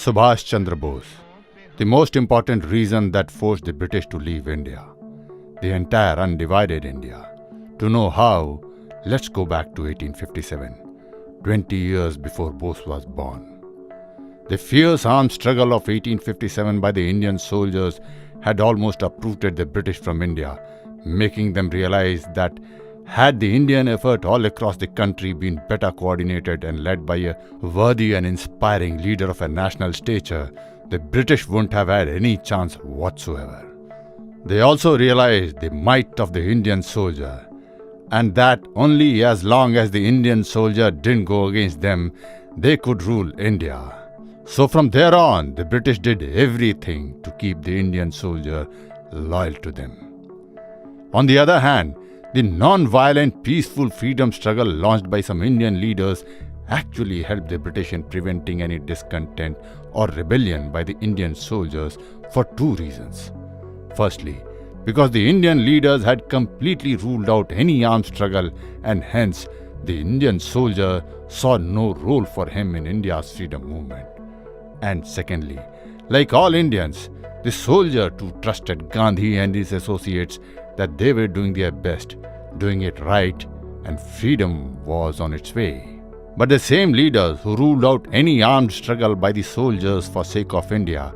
Subhash Chandra Bose, the most important reason that forced the British to leave India, the entire undivided India. To know how, let's go back to 1857, 20 years before Bose was born. The fierce armed struggle of 1857 by the Indian soldiers had almost uprooted the British from India, making them realize that had the Indian effort all across the country been better coordinated and led by a worthy and inspiring leader of a national stature, the British wouldn't have had any chance whatsoever. They also realized the might of the Indian soldier, and that only as long as the Indian soldier didn't go against them, they could rule India. So from there on, the British did everything to keep the Indian soldier loyal to them. On the other hand, the non-violent, peaceful freedom struggle launched by some Indian leaders actually helped the British in preventing any discontent or rebellion by the Indian soldiers for two reasons. Firstly, because the Indian leaders had completely ruled out any armed struggle, and hence the Indian soldier saw no role for him in India's freedom movement. And secondly, like all Indians, the soldier too trusted Gandhi and his associates that they were doing their best, doing it right, and freedom was on its way. But the same leaders who ruled out any armed struggle by the soldiers for sake of India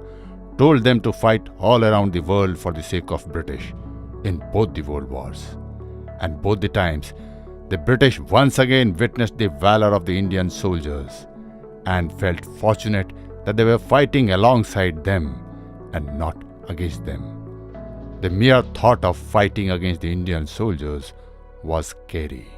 told them to fight all around the world for the sake of British in both the world wars. And both the times, the British once again witnessed the valor of the Indian soldiers and felt fortunate that they were fighting alongside them and not against them. The mere thought of fighting against the Indian soldiers was scary.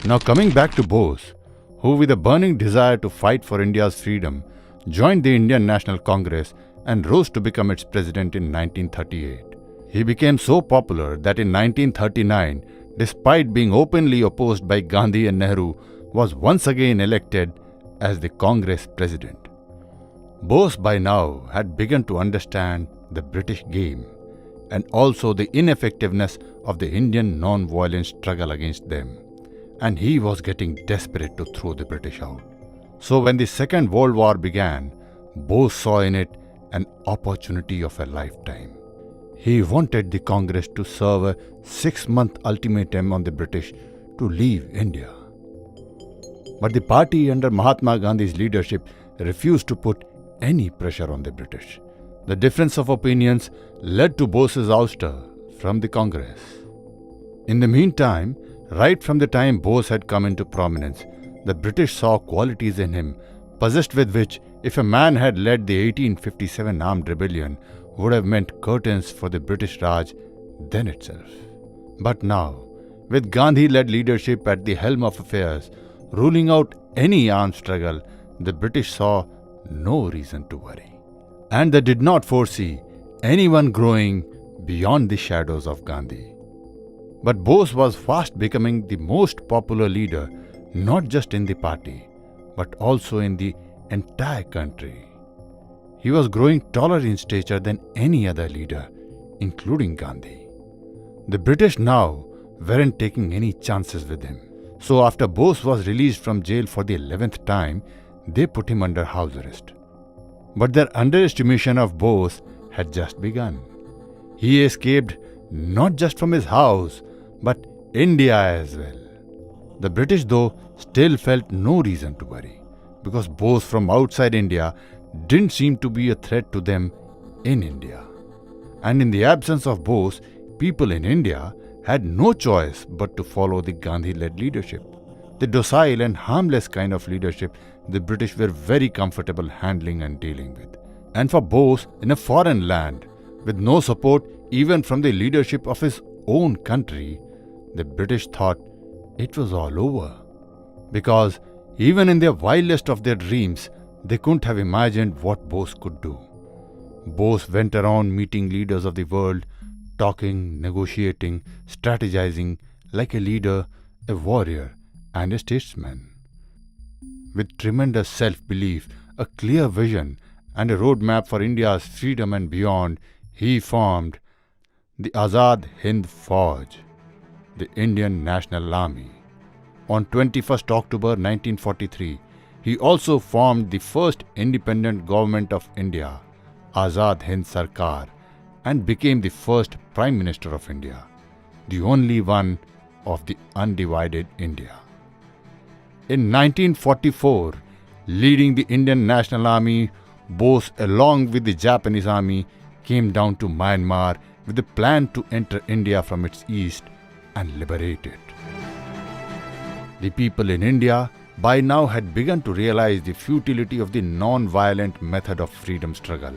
Now coming back to Bose, who with a burning desire to fight for India's freedom, joined the Indian National Congress and rose to become its president in 1938. He became so popular that in 1939, despite being openly opposed by Gandhi and Nehru, was once again elected as the Congress president. Bose by now had begun to understand the British game and also the ineffectiveness of the Indian non-violent struggle against them, and he was getting desperate to throw the British out. So when the Second World War began, Bose saw in it an opportunity of a lifetime. He wanted the Congress to serve a 6-month ultimatum on the British to leave India. But the party under Mahatma Gandhi's leadership refused to put any pressure on the British. The difference of opinions led to Bose's ouster from the Congress. In the meantime, right from the time Bose had come into prominence, the British saw qualities in him, possessed with which, if a man had led the 1857 armed rebellion, would have meant curtains for the British Raj then itself. But now, with Gandhi-led leadership at the helm of affairs, ruling out any armed struggle, the British saw no reason to worry. And they did not foresee anyone growing beyond the shadows of Gandhi. But Bose was fast becoming the most popular leader, not just in the party, but also in the entire country. He was growing taller in stature than any other leader, including Gandhi. The British now weren't taking any chances with him. So after Bose was released from jail for the 11th time, they put him under house arrest. But their underestimation of Bose had just begun. He escaped not just from his house, but India as well. The British, though, still felt no reason to worry, because Bose from outside India didn't seem to be a threat to them in India. And in the absence of Bose, people in India had no choice but to follow the Gandhi-led leadership. The docile and harmless kind of leadership the British were very comfortable handling and dealing with. And for Bose, in a foreign land, with no support even from the leadership of his own country, the British thought it was all over. Because even in their wildest of their dreams, they couldn't have imagined what Bose could do. Bose went around meeting leaders of the world, talking, negotiating, strategizing like a leader, a warrior, and a statesman. With tremendous self-belief, a clear vision, and a roadmap for India's freedom and beyond, he formed the Azad Hind Fauj, the Indian National Army. On 21st October 1943, he also formed the first independent government of India, Azad Hind Sarkar, and became the first Prime Minister of India, the only one of the undivided India. In 1944, leading the Indian National Army, Bose, along with the Japanese army, came down to Myanmar with a plan to enter India from its east and liberate it. The people in India by now had begun to realize the futility of the non-violent method of freedom struggle.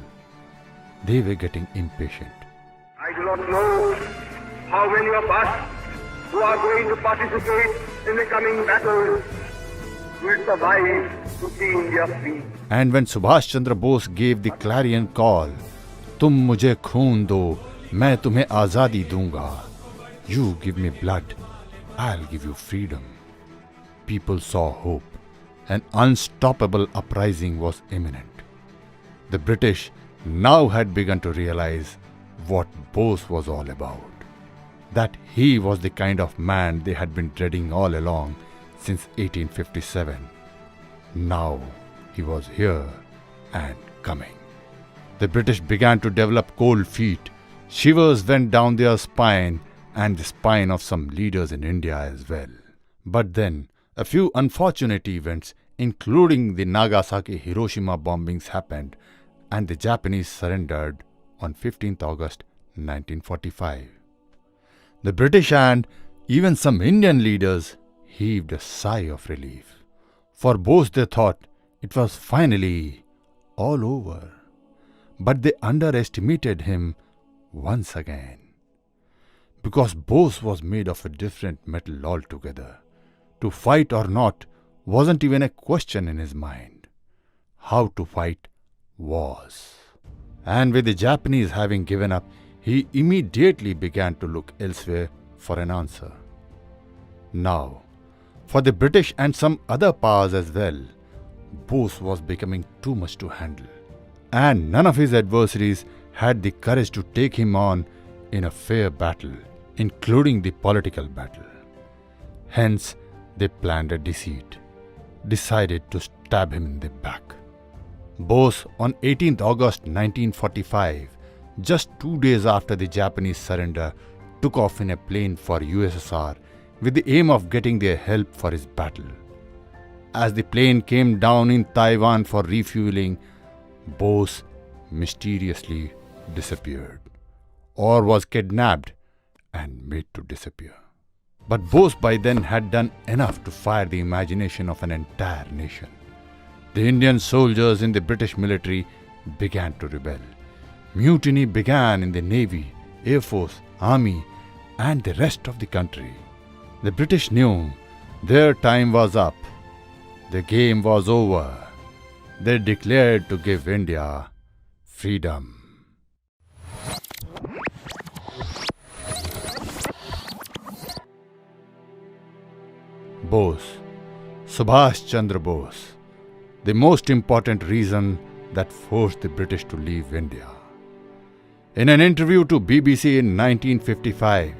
They were getting impatient. I do not know how many of us who are going to participate in the coming battles will survive to see India free. And when Subhash Chandra Bose gave the clarion call, "Tum mujhe khoon do, main tumhe azadi dunga. You give me blood, I'll give you freedom." People saw hope. An unstoppable uprising was imminent. The British now had begun to realize what Bose was all about. That he was the kind of man they had been dreading all along since 1857. Now he was here and coming. The British began to develop cold feet. Shivers went down their spine and the spine of some leaders in India as well. But then a few unfortunate events, including the Nagasaki Hiroshima bombings, happened and the Japanese surrendered on 15th August 1945. The British and even some Indian leaders heaved a sigh of relief. For Bose they thought it was finally all over. But they underestimated him once again. Because Bose was made of a different metal altogether. To fight or not wasn't even a question in his mind. How to fight was. And with the Japanese having given up, he immediately began to look elsewhere for an answer. Now, for the British and some other powers as well, Bose was becoming too much to handle. And none of his adversaries had the courage to take him on in a fair battle, including the political battle. Hence, they planned a deceit, decided to stab him in the back. Bose, on 18th August 1945, just 2 days after the Japanese surrender, took off in a plane for USSR with the aim of getting their help for his battle. As the plane came down in Taiwan for refueling, Bose mysteriously disappeared, or was kidnapped and made to disappear. But Bose by then had done enough to fire the imagination of an entire nation. The Indian soldiers in the British military began to rebel. Mutiny began in the Navy, Air Force, Army, and the rest of the country. The British knew their time was up. The game was over. They declared to give India freedom. Bose, Subhash Chandra Bose, the most important reason that forced the British to leave India. In an interview to BBC in 1955,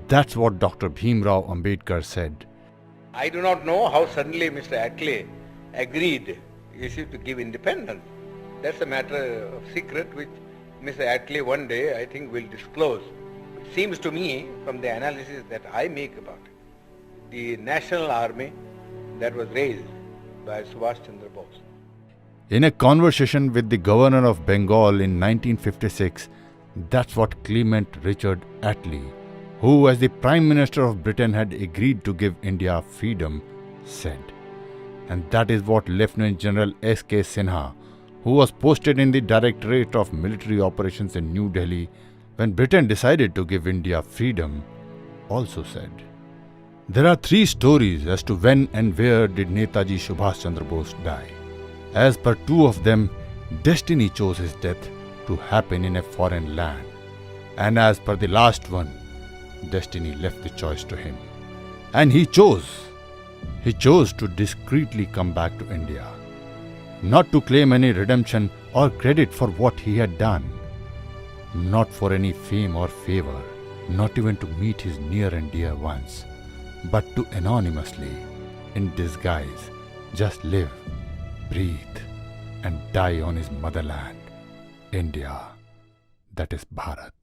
that's what Dr. Bhimrao Ambedkar said. I do not know how suddenly Mr. Attlee agreed to give independence. That's a matter of secret which Mr. Attlee one day I think will disclose. It seems to me from the analysis that I make about it, the national army that was raised by Subhash Chandra Bose. In a conversation with the governor of Bengal in 1956, that's what Clement Richard Attlee, who as the Prime Minister of Britain had agreed to give India freedom, said. And that is what Lieutenant General S.K. Sinha, who was posted in the Directorate of Military Operations in New Delhi when Britain decided to give India freedom, also said. There are 3 stories as to when and where did Netaji Subhash Chandra Bose die. As per 2 of them, destiny chose his death to happen in a foreign land. And as per the last one, destiny left the choice to him. And he chose. He chose to discreetly come back to India. Not to claim any redemption or credit for what he had done. Not for any fame or favor. Not even to meet his near and dear ones. but to anonymously, in disguise, just live, breathe, and die on his motherland, India, that is Bharat.